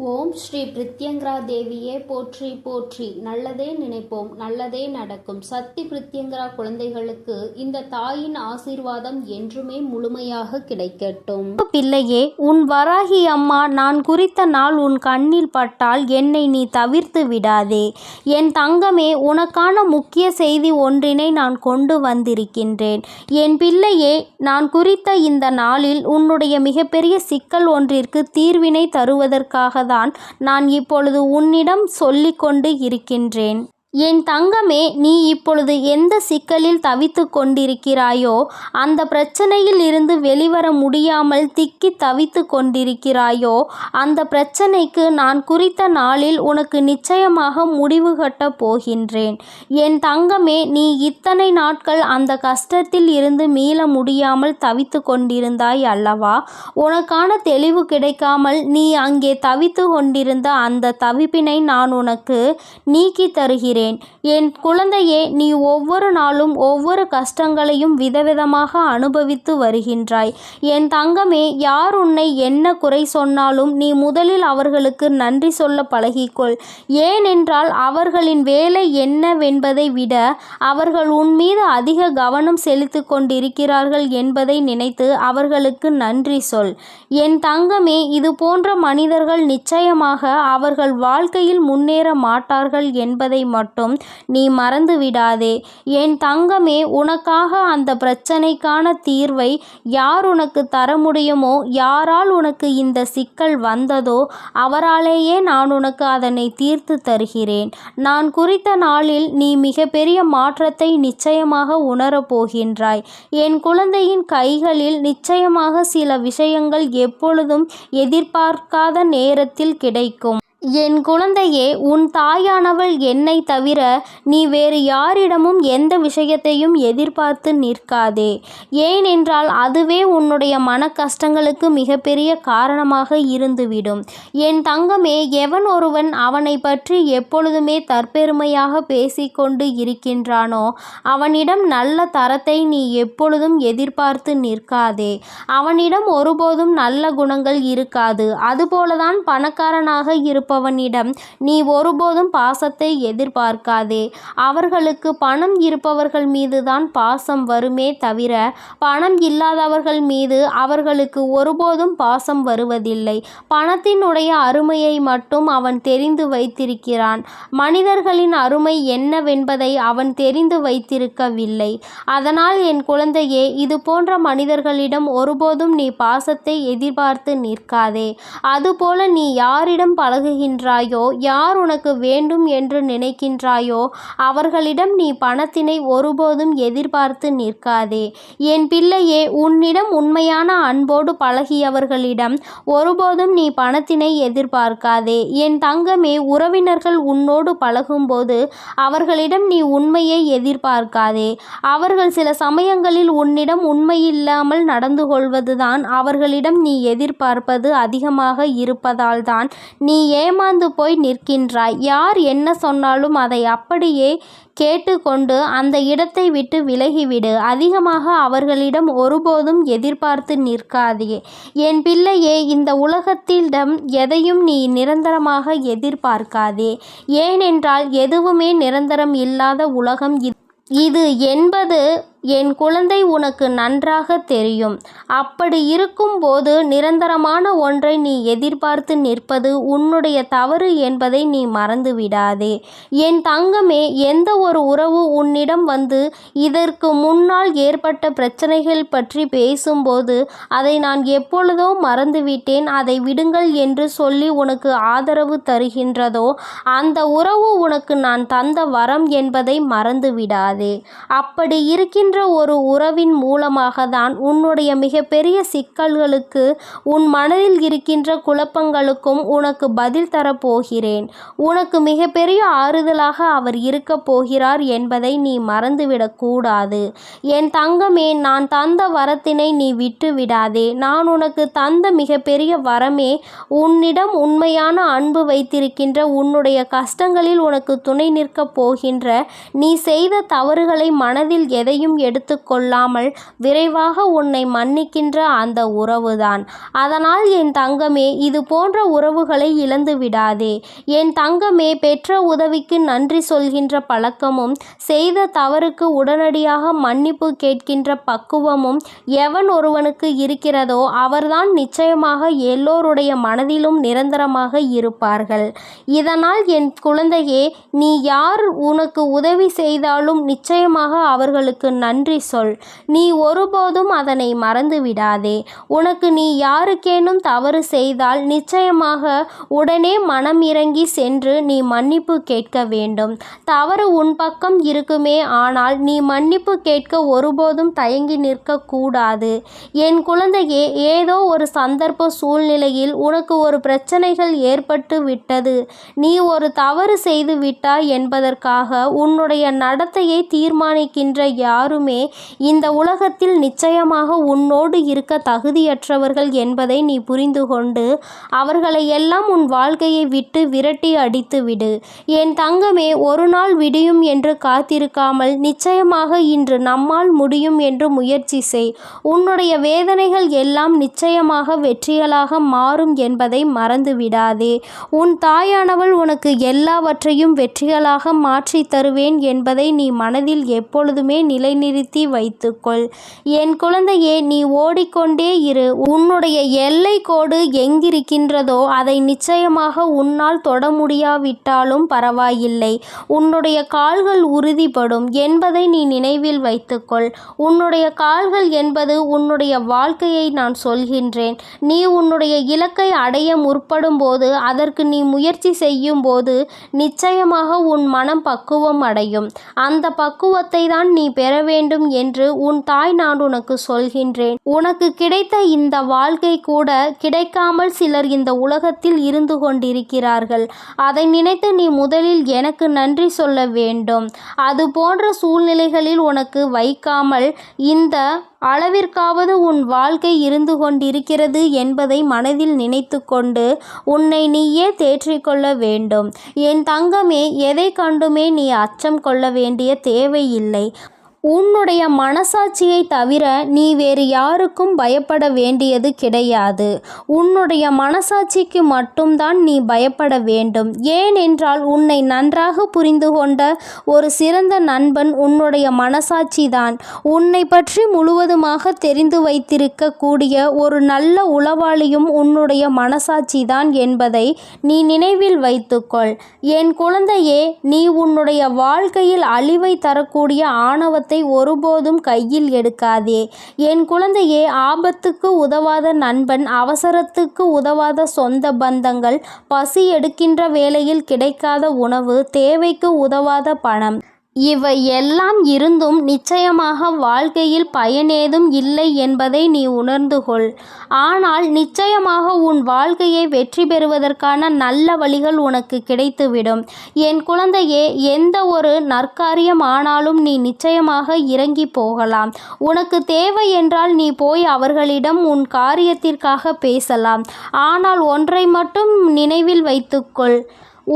ஓம் ஸ்ரீ பிரித்யங்கரா தேவியே போற்றி போற்றி. நல்லதே நினைப்போம், நல்லதே நடக்கும். சக்தி பிரித்யங்கரா குழந்தைகளுக்கு இந்த தாயின் ஆசீர்வாதம் என்றுமே முழுமையாக கிடைக்கட்டும். பிள்ளையே, உன் வராகி அம்மா நான் குறித்த நாள் உன் கண்ணில் பட்டால் என்னை நீ தவிர்த்து விடாதே. என் தங்கமே, உனக்கான முக்கிய செய்தி ஒன்றினை நான் கொண்டு வந்திருக்கின்றேன். என் பிள்ளையே, நான் குறித்த இந்த நாளில் உன்னுடைய மிகப்பெரிய சிக்கல் ஒன்றிற்கு தீர்வினை தருவதற்காக தான் நான் இப்பொழுது உன்னிடம் சொல்லிக் கொண்டு இருக்கின்றேன். என் தங்கமே, நீ இப்பொழுது எந்த சிக்கலில் தவித்து கொண்டிருக்கிறாயோ, அந்த பிரச்சனையில் இருந்து வெளிவர முடியாமல் திக்கி தவித்து கொண்டிருக்கிறாயோ, அந்த பிரச்சனைக்கு நான் குறித்த நாளில் உனக்கு நிச்சயமாக முடிவு கட்டப் போகின்றேன். என் தங்கமே, நீ இத்தனை நாட்கள் அந்த கஷ்டத்தில் இருந்து மீள முடியாமல் தவித்து கொண்டிருந்தாய் அல்லவா? உனக்கான தெளிவு கிடைக்காமல் நீ அங்கே தவித்து கொண்டிருந்த அந்த தவிப்பினை நான் உனக்கு நீக்கி தருகிறேன். என் குழந்தையே, நீ ஒவ்வொரு நாளும் ஒவ்வொரு கஷ்டங்களையும் விதவிதமாக அனுபவித்து வருகின்றாய். என் தங்கமே, யார் உன்னை என்ன குறை சொன்னாலும் நீ முதலில் அவர்களுக்கு நன்றி சொல்ல பழகிக்கொள். ஏனென்றால் அவர்களின் வேலை என்னவென்பதை விட அவர்கள் உன் மீது அதிக கவனம் செலுத்தி கொண்டிருக்கிறார்கள் என்பதை நினைத்து அவர்களுக்கு நன்றி சொல். என் தங்கமே, இது போன்ற மனிதர்கள் நிச்சயமாக அவர்கள் வாழ்க்கையில் முன்னேற மாட்டார்கள் என்பதை மட்டும் நீ மறந்து விடாதே. என் தங்கமே, உனக்காக அந்த பிரச்சனைக்கான தீர்வை யார் உனக்கு தர முடியுமோ, யாரால் உனக்கு இந்த சிக்கல் வந்ததோ அவராலேயே நான் உனக்கு அதனை தீர்த்து தருகிறேன். நான் குறித்த நாளில் நீ மிகப்பெரிய மாற்றத்தை நிச்சயமாக உணரப் போகின்றாய். என் குழந்தையின் கைகளில் நிச்சயமாக சில விஷயங்கள் எப்பொழுதும் எதிர்பார்க்காத நேரத்தில் கிடைக்கும். என் குழந்தையே, உன் தாயானவள் என்னை தவிர நீ வேறு யாரிடமும் எந்த விஷயத்தையும் எதிர்பார்த்து நிற்காதே. ஏனென்றால் அதுவே உன்னுடைய மன கஷ்டங்களுக்கு மிகப்பெரிய காரணமாக இருந்துவிடும். என் தங்கமே, எவன் ஒருவன் அவனை பற்றி எப்பொழுதுமே தற்பெருமையாக பேசிக்கொண்டு இருக்கின்றானோ அவனிடம் நல்ல தரத்தை நீ எப்பொழுதும் எதிர்பார்த்து நிற்காதே. அவனிடம் ஒருபோதும் நல்ல குணங்கள் இருக்காது. அதுபோலதான் பணக்காரனாக இருப்பவனிடம் நீ ஒருபோதும் பாசத்தை எதிர்பார்க்காதே. அவர்களுக்கு பணம் இருப்பவர்கள் மீதுதான் பாசம் வருமே தவிர பணம் இல்லாதவர்கள் மீது அவர்களுக்கு ஒருபோதும் பாசம் வருவதில்லை. பணத்தினுடைய அருமையை மட்டும் அவன் தெரிந்து வைத்திருக்கிறான். மனிதர்களின் அருமை என்னவென்பதை அவன் தெரிந்து வைத்திருக்கவில்லை. அதனால் என் குழந்தையே, இது போன்ற மனிதர்களிடம் ஒருபோதும் நீ பாசத்தை எதிர்பார்த்து நிற்காதே. அதுபோல நீ யாரிடம் பழகுகின்றாயோ, யார் உனக்கு வேண்டும் என்று நினைக்கின்றாயோ அவர்களிடம் நீ பணத்தினை ஒருபோதும் எதிர்பார்த்து நிற்காதே. என் பிள்ளையே, உன்னிடம் உண்மையான அன்போடு பழகியவர்களிடம் ஒருபோதும் நீ பணத்தினை எதிர்பார்க்காதே. என் தங்கமே, உறவினர்கள் உன்னோடு பழகும்போது அவர்களிடம் நீ உண்மையை எதிர்பார்க்காதே. அவர்கள் சில சமயங்களில் உன்னிடம் உண்மையில்லாமல் நடந்து கொள்வதுதான் அவர்களிடம் நீ எதிர்பார்ப்பது அதிகமாக இருப்பதால் தான் நீ ஏமாந்து போய் நிற்கின்றாய். யார் என்ன சொன்னாலும் அதை அப்படியே கேட்டுக்கொண்டு அந்த இடத்தை விட்டு விலகிவிடு. அதிகமாக அவர்களிடம் ஒருபோதும் எதிர்பார்த்து நிற்காதே. என் பிள்ளையே, இந்த உலகத்திடம் எதையும் நீ நிரந்தரமாக எதிர்பார்க்காதே. ஏனென்றால் எதுவுமே நிரந்தரம் இல்லாத உலகம் இது என்பது என் குழந்தை உனக்கு நன்றாக தெரியும். அப்படி இருக்கும்போது நிரந்தரமான ஒன்றை நீ எதிர்பார்த்து நிற்பது உன்னுடைய தவறு என்பதை நீ மறந்து விடாதே. என் தங்கமே, எந்த ஒரு உறவு உன்னிடம் வந்து இதற்கு முன்னால் ஏற்பட்ட பிரச்சனைகள் பற்றி பேசும்போது அதை நான் எப்பொழுதோ மறந்துவிட்டேன், அதை விடுங்கள் என்று சொல்லி உனக்கு ஆதரவு தருகின்றதோ அந்த உறவு உனக்கு நான் தந்த வரம் என்பதை மறந்து விடாதே. அப்படி இருக்கின்ற ஒரு உறவின் மூலமாக தான் உன்னுடைய மிகப்பெரிய சிக்கல்களுக்கு, உன் மனதில் இருக்கின்ற குழப்பங்களுக்கும் உனக்கு பதில் தரப்போகிறேன். உனக்கு மிகப்பெரிய ஆறுதலாக அவர் இருக்க போகிறார் என்பதை நீ மறந்துவிடக்கூடாது. என் தங்கமே, நான் தந்த வரத்தினை நீ விட்டு விடாதே. நான் உனக்கு தந்த மிகப்பெரிய வரமே உன்னிடம் உண்மையான அன்பு வைத்திருக்கின்ற, உன்னுடைய கஷ்டங்களில் உனக்கு துணை நிற்கப் போகின்ற, நீ செய்த தவறுகளை மனதில் எதையும் எடுத்துக்கொள்ளாமல் விரைவாக உன்னை மன்னிக்கின்ற அந்த உறவுதான். அதனால் என் தங்கமே, இது போன்ற உறவுகளை இழந்து விடாதே. என் தங்கமே, பெற்ற உதவிக்கு நன்றி சொல்கின்ற பழக்கமும் செய்த தவறுக்கு உடனடியாக மன்னிப்பு கேட்கின்ற பக்குவமும் எவன் ஒருவனுக்கு இருக்கிறதோ அவர்தான் நிச்சயமாக எல்லோருடைய மனதிலும் நிரந்தரமாக இருப்பார்கள். இதனால் என் குழந்தையே, நீ யார் உனக்கு உதவி செய்தாலும் நிச்சயமாக அவர்களுக்கு நன்றி சொல். நீ ஒருபோதும் அதனை மறந்து விடாதே. உனக்கு நீ யாருக்கேனும் தவறு செய்தால் நிச்சயமாக உடனே மனம் இறங்கி சென்று நீ மன்னிப்பு கேட்க வேண்டும். தவறு உன் பக்கம் இருக்குமே, ஆனால் நீ மன்னிப்பு கேட்க ஒருபோதும் தயங்கி நிற்க கூடாது. என் குழந்தையே, ஏதோ ஒரு சந்தர்ப்ப சூழ்நிலையில் உனக்கு ஒரு பிரச்சனைகள் ஏற்பட்டு விட்டது. நீ ஒரு தவறு செய்து விட்டாய் என்பதற்காக உன்னுடைய நடத்தையை தீர்மானிக்கின்ற யாருமே இந்த உலகத்தில் நிச்சயமாக உன்னோடு இருக்க தகுதியற்றவர்கள் என்பதை நீ புரிந்து கொண்டு அவர்களை எல்லாம் உன் வாழ்க்கையை விட்டு விரட்டி அடித்து விடு. என் தங்கமே, ஒரு நாள் விடியும் என்று காத்திருக்காமல் நிச்சயமாக இன்று நம்மால் முடியும் என்று முயற்சி செய். உன்னுடைய வேதனைகள் எல்லாம் நிச்சயமாக வெற்றிகளாக மாறும் என்பதை மறந்து விடாதே. உன் தாயானவள் உனக்கு எல்லாவற்றையும் வெற்றிகளாக மாற்றி தருவேன் என்பதை நீ மனதில் எப்பொழுதுமே நிலைநிறுத்தி வைத்துக்கொள். என் குழந்தையே, நீ ஓடிக்கொண்டே இரு. உன்னுடைய எல்லை கோடு எங்கிருக்கின்றதோ அதை நிச்சயமாக உன்னால் தொட முடியாவிட்டாலும் பரவாயில்லை. உன்னுடைய கால்கள் உறுதிப்படும் என்பதை நீ நினைவில் வைத்துக்கொள். உன்னுடைய கால்கள் என்பது உன்னுடைய வாழ்க்கையை நான் சொல்கின்றேன். நீ உன்னுடைய இலக்கை அடைய முற்படும் போது, அதற்கு நீ முயற்சி செய்யும் போது நிச்சயமாக உன் மனம் பக்குவம் அடையும். அந்த பக்குவத்தை தான் நீ பெற வேண்டும் என்று உன் தாய் நான் உனக்கு சொல்கின்றேன். உனக்கு கிடைத்த இந்த வாழ்க்கை கூட கிடைக்காமல் சிலர் இந்த உலகத்தில் இருந்து கொண்டிருக்கிறார்கள். அதை நினைத்து நீ முதலில் எனக்கு நன்றி சொல்ல வேண்டும். அது போன்ற சூழ்நிலைகளில் உனக்கு வைக்காமல் இந்த அளவிற்காவது உன் வாழ்க்கை இருந்து கொண்டிருக்கிறது என்பதை மனதில் நினைத்து கொண்டு உன்னை நீயே தேற்றிக்கொள்ள வேண்டும். என் தங்கமே, எதை கண்டுமே நீ அச்சம் கொள்ள வேண்டிய தேவையில்லை. உன்னுடைய மனசாட்சியை தவிர நீ வேறு யாருக்கும் பயப்பட வேண்டியது கிடையாது. உன்னுடைய மனசாட்சிக்கு மட்டும்தான் நீ பயப்பட வேண்டும். ஏனென்றால் உன்னை நன்றாக புரிந்து கொண்ட ஒரு சிறந்த நண்பன் உன்னுடைய மனசாட்சி தான். உன்னை பற்றி முழுவதுமாக தெரிந்து வைத்திருக்க கூடிய ஒரு நல்ல உளவாளியும் உன்னுடைய மனசாட்சி தான் என்பதை நீ நினைவில் வைத்துக்கொள். என் குழந்தையே, நீ உன்னுடைய வாழ்க்கையில் அழிவை தரக்கூடிய ஆணவத்தை ஒருபோதும் கையில் எடுக்காதே. என் குழந்தையே, ஆபத்துக்கு உதவாத நண்பன், அவசரத்துக்கு உதவாத சொந்த பந்தங்கள், பசி எடுக்கின்ற வேளையில் கிடைக்காத உணவு, தேவைக்கு உதவாத பணம், இவை எல்லாம் இருந்தும் நிச்சயமாக வாழ்க்கையில் பயனேதும் இல்லை என்பதை நீ உணர்ந்து கொள். ஆனால் நிச்சயமாக உன் வாழ்க்கையை வெற்றி பெறுவதற்கான நல்ல வழிகள் உனக்கு கிடைத்துவிடும். என் குழந்தையே, எந்த ஒரு நற்காரியம் ஆனாலும் நீ நிச்சயமாக இறங்கி போகலாம். உனக்கு தேவை என்றால் நீ போய் அவர்களிடம் உன் காரியத்திற்காக பேசலாம். ஆனால் ஒன்றை மட்டும் நினைவில் வைத்துக்கொள்.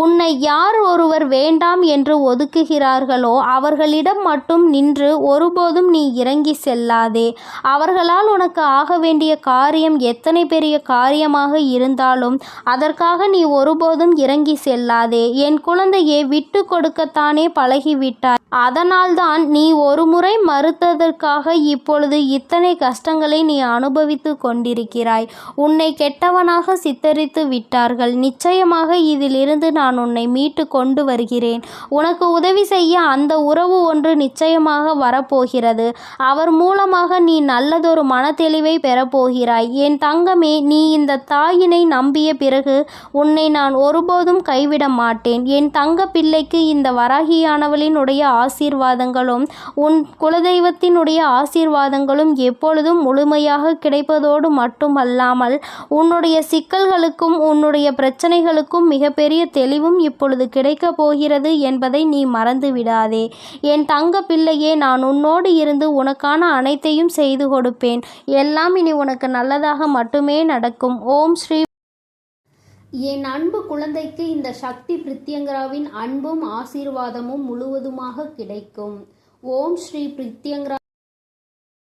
உன்னை யார் ஒருவர் வேண்டாம் என்று ஒதுக்குகிறார்களோ அவர்களிடம் மட்டும் நின்று ஒருபோதும் நீ இறங்கி செல்லாதே. அவர்களால் உனக்கு ஆக வேண்டிய காரியம் எத்தனை பெரிய காரியமாக இருந்தாலும் அதற்காக நீ ஒருபோதும் இறங்கி செல்லாதே. என் குழந்தையே, விட்டு கொடுக்கத்தானே பழகிவிட்டாய். அதனால்தான் நீ ஒரு முறை மறுத்ததற்காக இப்பொழுது இத்தனை கஷ்டங்களை நீ அனுபவித்து கொண்டிருக்கிறாய். உன்னை கெட்டவனாக சித்தரித்து விட்டார்கள். நிச்சயமாக இதிலிருந்து நான் உன்னை மீட்டு கொண்டு வருகிறேன். உனக்கு உதவி செய்ய அந்த உறவு ஒன்று நிச்சயமாக வரப்போகிறது. அவர் மூலமாக நீ நல்லதொரு மனத்தெளிவை பெறப்போகிறாய். என் தங்கமே, நீ இந்த தாயினை நம்பிய பிறகு உன்னை நான் ஒருபோதும் கைவிட மாட்டேன். என் தங்க பிள்ளைக்கு இந்த வராகியானவளினுடைய ஆசீர்வாதங்களும் உன் குலதெய்வத்தினுடைய ஆசீர்வாதங்களும் எப்பொழுதும் முழுமையாக கிடைப்பதோடு மட்டுமல்லாமல் உன்னுடைய சிக்கல்களுக்கும் உன்னுடைய பிரச்சனைகளுக்கும் மிகப்பெரிய தெளிவும் இப்பொழுது கிடைக்கப் போகிறது என்பதை நீ மறந்து விடாதே. என் தங்க பிள்ளையே, நான் உன்னோடு இருந்து உனக்கான அனைத்தையும் செய்து கொடுப்பேன். எல்லாம் இனி உனக்கு நல்லதாக மட்டுமே நடக்கும். ஓம் ஸ்ரீ. என் அன்பு குழந்தைக்கு இந்த சக்தி பிரித்யங்கராவின் அன்பும் ஆசீர்வாதமும் முழுவதுமாக கிடைக்கும். ஓம் ஸ்ரீ பிரித்யங்கரா.